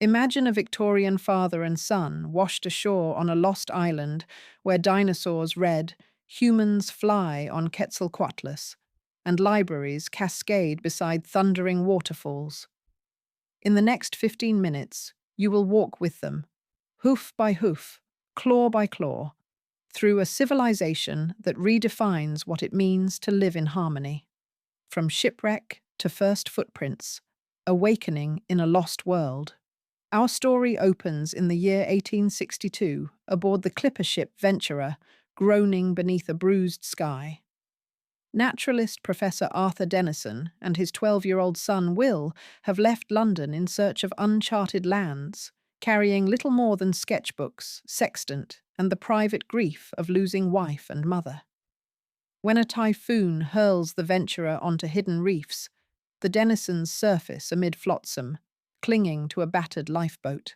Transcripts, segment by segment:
Imagine a Victorian father and son washed ashore on a lost island where dinosaurs read, "Humans fly" on Quetzalcoatlus, and libraries cascade beside thundering waterfalls. In the next 15 minutes, you will walk with them, hoof by hoof, claw by claw, through a civilization that redefines what it means to live in harmony. From shipwreck to first footprints, awakening in a lost world. Our story opens in the year 1862 aboard the clipper ship Venturer, groaning beneath a bruised sky. Naturalist Professor Arthur Denison and his 12-year-old son Will have left London in search of uncharted lands, carrying little more than sketchbooks, sextant, and the private grief of losing wife and mother. When a typhoon hurls the Venturer onto hidden reefs, the Denisons surface amid flotsam, clinging to a battered lifeboat.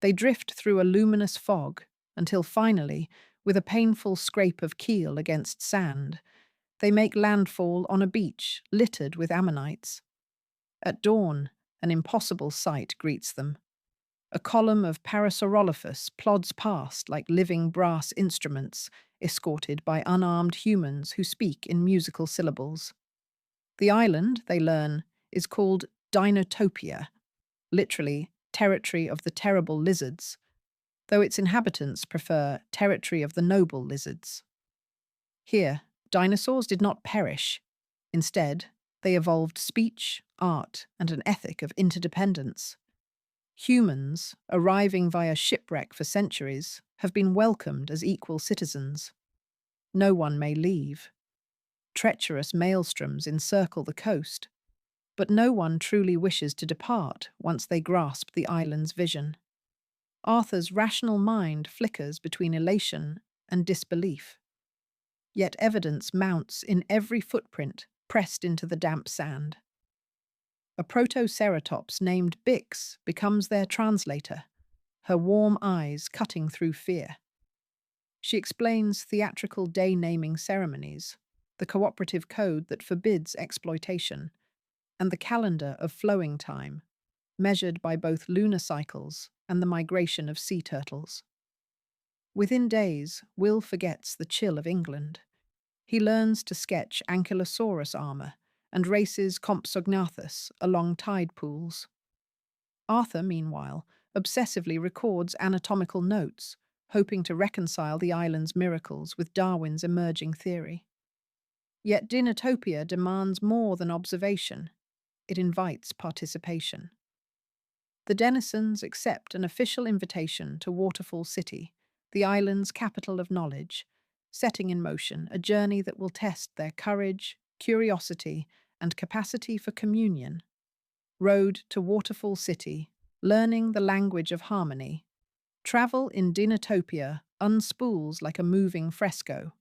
They drift through a luminous fog until finally, with a painful scrape of keel against sand, they make landfall on a beach littered with ammonites. At dawn, an impossible sight greets them. A column of Parasaurolophus plods past like living brass instruments, escorted by unarmed humans who speak in musical syllables. The island, they learn, is called Dinotopia, literally territory of the terrible lizards, though its inhabitants prefer territory of the noble lizards. Here, dinosaurs did not perish. Instead, they evolved speech, art, and an ethic of interdependence. Humans, arriving via shipwreck for centuries, have been welcomed as equal citizens. No one may leave. Treacherous maelstroms encircle the coast, but no one truly wishes to depart once they grasp the island's vision. Arthur's rational mind flickers between elation and disbelief. Yet evidence mounts in every footprint pressed into the damp sand. A protoceratops named Bix becomes their translator, her warm eyes cutting through fear. She explains theatrical day-naming ceremonies, the cooperative code that forbids exploitation, and the calendar of flowing time, measured by both lunar cycles and the migration of sea turtles. Within days, Will forgets the chill of England. He learns to sketch Ankylosaurus armor and races Compsognathus along tide pools. Arthur, meanwhile, obsessively records anatomical notes, hoping to reconcile the island's miracles with Darwin's emerging theory. Yet Dinotopia demands more than observation. It invites participation. The Denisons accept an official invitation to Waterfall City, the island's capital of knowledge, setting in motion a journey that will test their courage, curiosity, and capacity for communion. Road to Waterfall City, learning the language of harmony. Travel in Dinotopia unspools like a moving fresco.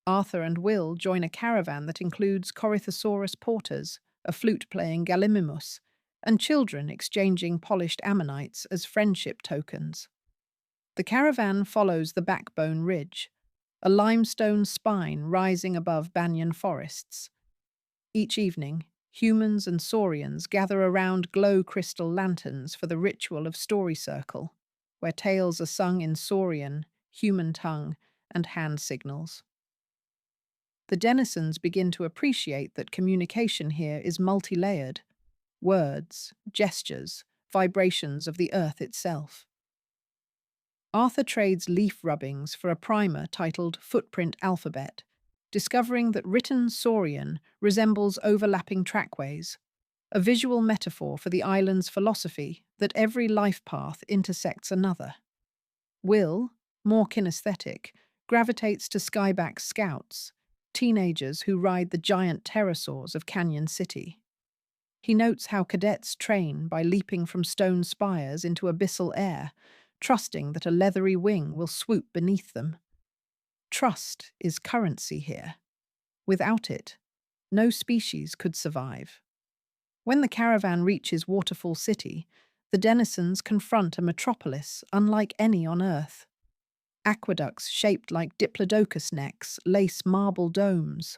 Arthur and Will join a caravan that includes Corythosaurus porters, a flute-playing Gallimimus, and children exchanging polished ammonites as friendship tokens. The caravan follows the Backbone Ridge, a limestone spine rising above banyan forests. Each evening, humans and saurians gather around glow crystal lanterns for the ritual of Story Circle, where tales are sung in saurian, human tongue, and hand signals. The Denisons begin to appreciate that communication here is multi-layered: words, gestures, vibrations of the earth itself. Arthur trades leaf rubbings for a primer titled Footprint Alphabet, discovering that written saurian resembles overlapping trackways, a visual metaphor for the island's philosophy that every life path intersects another. Will, more kinesthetic, gravitates to Skyback Scouts, teenagers who ride the giant pterosaurs of Canyon City. He notes how cadets train by leaping from stone spires into abyssal air, trusting that a leathery wing will swoop beneath them. Trust is currency here. Without it, no species could survive. When the caravan reaches Waterfall City, the Denisons confront a metropolis unlike any on Earth. Aqueducts shaped like diplodocus necks lace marble domes.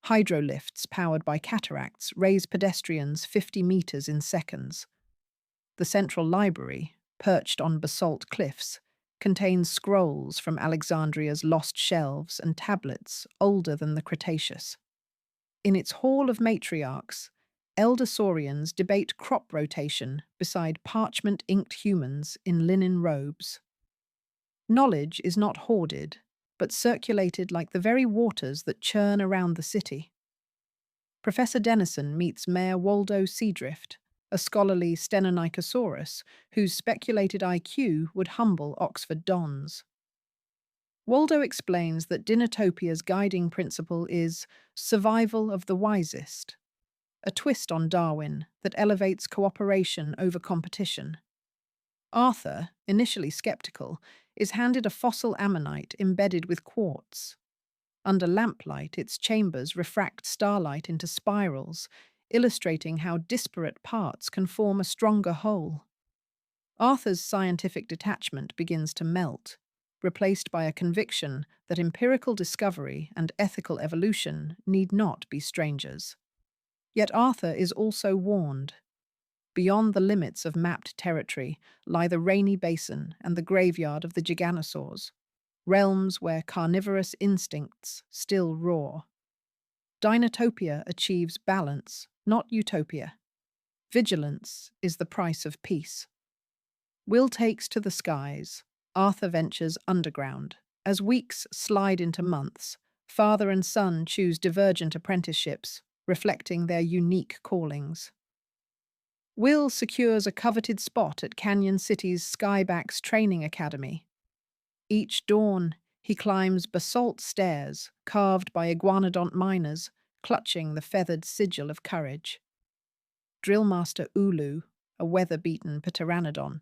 Hydrolifts powered by cataracts raise pedestrians 50 meters in seconds. The central library, perched on basalt cliffs, contains scrolls from Alexandria's lost shelves and tablets older than the Cretaceous. In its hall of matriarchs, elder saurians debate crop rotation beside parchment-inked humans in linen robes. Knowledge is not hoarded, but circulated like the very waters that churn around the city. Professor Denison meets Mayor Waldo Seadrift, a scholarly Stenonychosaurus whose speculated IQ would humble Oxford dons. Waldo explains that Dinotopia's guiding principle is survival of the wisest, a twist on Darwin that elevates cooperation over competition. Arthur, initially skeptical, is handed a fossil ammonite embedded with quartz. Under lamplight, its chambers refract starlight into spirals, illustrating how disparate parts can form a stronger whole. Arthur's scientific detachment begins to melt, replaced by a conviction that empirical discovery and ethical evolution need not be strangers. Yet Arthur is also warned. Beyond the limits of mapped territory lie the rainy basin and the graveyard of the giganosaurs, realms where carnivorous instincts still roar. Dinotopia achieves balance, not utopia. Vigilance is the price of peace. Will takes to the skies. Arthur ventures underground. As weeks slide into months, father and son choose divergent apprenticeships, reflecting their unique callings. Will secures a coveted spot at Canyon City's Skyback's training academy. Each dawn, he climbs basalt stairs carved by iguanodont miners, clutching the feathered sigil of courage. Drillmaster Ulu, a weather-beaten pteranodon,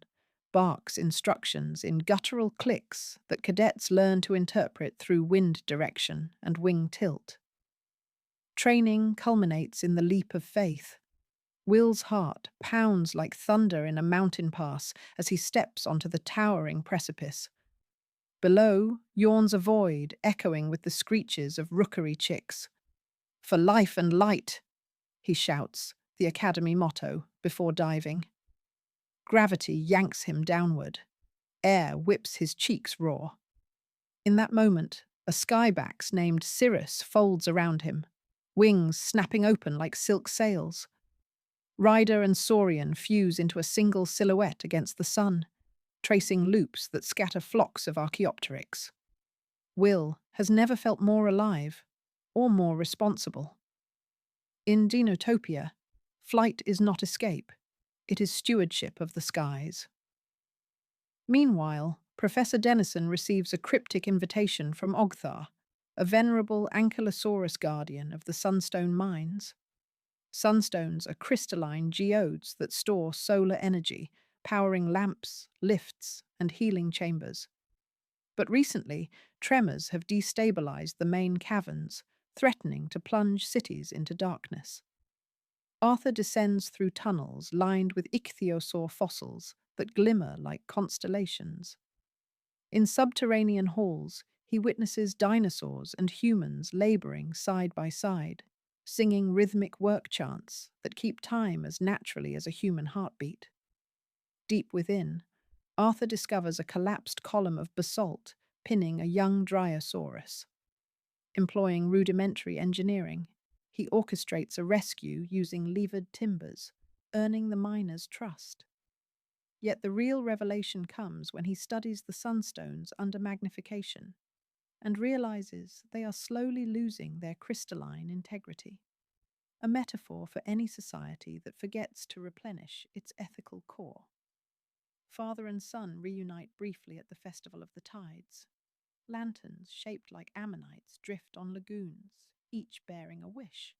barks instructions in guttural clicks that cadets learn to interpret through wind direction and wing tilt. Training culminates in the leap of faith. Will's heart pounds like thunder in a mountain pass as he steps onto the towering precipice. Below yawns a void, echoing with the screeches of rookery chicks. "For life and light," he shouts, the academy motto, before diving. Gravity yanks him downward. Air whips his cheeks raw. In that moment, a skybax named Cirrus folds around him, wings snapping open like silk sails. Rider and saurian fuse into a single silhouette against the sun, tracing loops that scatter flocks of Archaeopteryx. Will has never felt more alive or more responsible. In Dinotopia, flight is not escape, it is stewardship of the skies. Meanwhile, Professor Denison receives a cryptic invitation from Ogthar, a venerable Ankylosaurus guardian of the Sunstone mines. Sunstones are crystalline geodes that store solar energy, powering lamps, lifts, and healing chambers. But recently, tremors have destabilized the main caverns, threatening to plunge cities into darkness. Arthur descends through tunnels lined with ichthyosaur fossils that glimmer like constellations. In subterranean halls, he witnesses dinosaurs and humans laboring side by side, singing rhythmic work chants that keep time as naturally as a human heartbeat. Deep within, Arthur discovers a collapsed column of basalt pinning a young Dryosaurus. Employing rudimentary engineering, he orchestrates a rescue using levered timbers, earning the miners' trust. Yet the real revelation comes when he studies the sunstones under magnification and realizes they are slowly losing their crystalline integrity. A metaphor for any society that forgets to replenish its ethical core. Father and son reunite briefly at the Festival of the Tides. Lanterns shaped like ammonites drift on lagoons, each bearing a wish.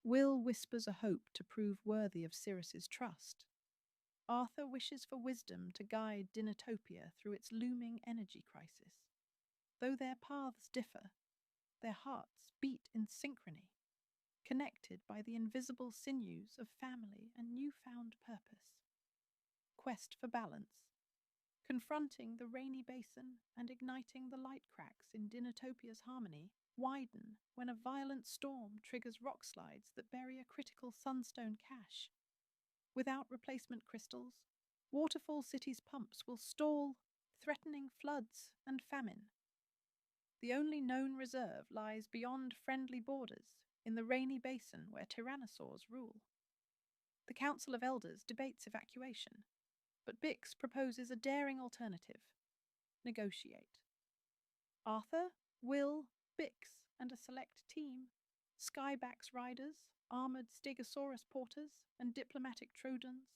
Will whispers a hope to prove worthy of Cirrus's trust. Arthur wishes for wisdom to guide Dinotopia through its looming energy crisis. Though their paths differ, their hearts beat in synchrony, connected by the invisible sinews of family and newfound purpose. Quest for balance. Confronting the rainy basin and igniting the light cracks in Dinotopia's harmony widen when a violent storm triggers rock slides that bury a critical sunstone cache. Without replacement crystals, Waterfall City's pumps will stall, threatening floods and famine. The only known reserve lies beyond friendly borders, in the rainy basin where tyrannosaurs rule. The Council of Elders debates evacuation, but Bix proposes a daring alternative: negotiate. Arthur, Will, Bix, and a select team, Skyback's riders, armoured Stegosaurus porters, and diplomatic Trojans,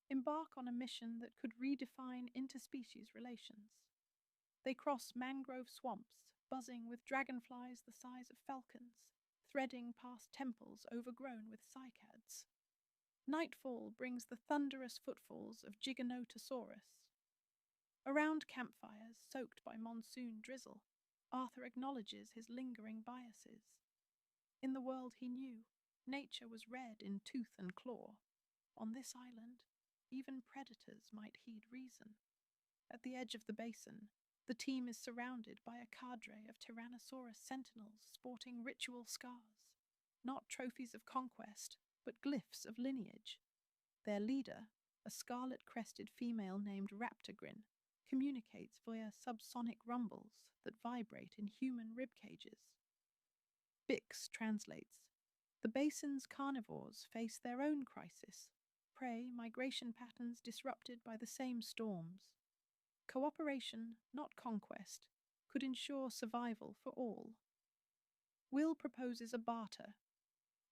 embark on a mission that could redefine interspecies relations. They cross mangrove swamps, buzzing with dragonflies the size of falcons, threading past temples overgrown with cycads. Nightfall brings the thunderous footfalls of Giganotosaurus. Around campfires soaked by monsoon drizzle, Arthur acknowledges his lingering biases. In the world he knew, nature was red in tooth and claw. On this island, even predators might heed reason. At the edge of the basin, the team is surrounded by a cadre of Tyrannosaurus sentinels sporting ritual scars, not trophies of conquest, but glyphs of lineage. Their leader, a scarlet-crested female named Raptorgrin, communicates via subsonic rumbles that vibrate in human rib cages. Bix translates. The basin's carnivores face their own crisis, prey migration patterns disrupted by the same storms. Cooperation, not conquest, could ensure survival for all. Will proposes a barter.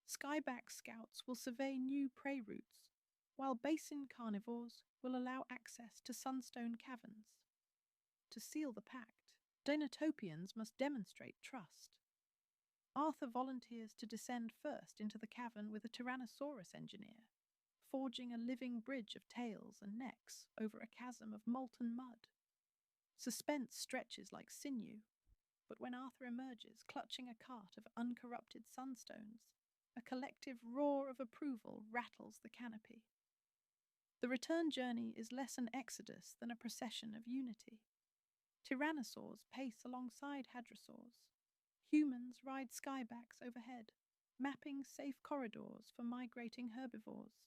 Skyback scouts will survey new prey routes, while basin carnivores will allow access to sunstone caverns. To seal the pact, Dinotopians must demonstrate trust. Arthur volunteers to descend first into the cavern with a Tyrannosaurus engineer, forging a living bridge of tails and necks over a chasm of molten mud. Suspense stretches like sinew, but when Arthur emerges clutching a cart of uncorrupted sunstones, a collective roar of approval rattles the canopy. The return journey is less an exodus than a procession of unity. Tyrannosaurs pace alongside hadrosaurs. Humans ride skybacks overhead, mapping safe corridors for migrating herbivores.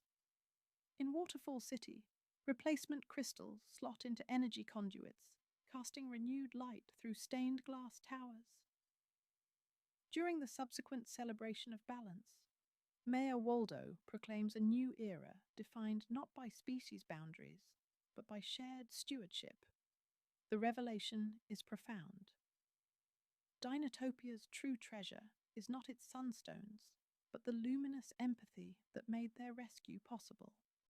In Waterfall City, replacement crystals slot into energy conduits, casting renewed light through stained glass towers. During the subsequent celebration of balance, Mayor Waldo proclaims a new era defined not by species boundaries, but by shared stewardship. The revelation is profound. Dinotopia's true treasure is not its sunstones, but the luminous empathy that made their rescue possible.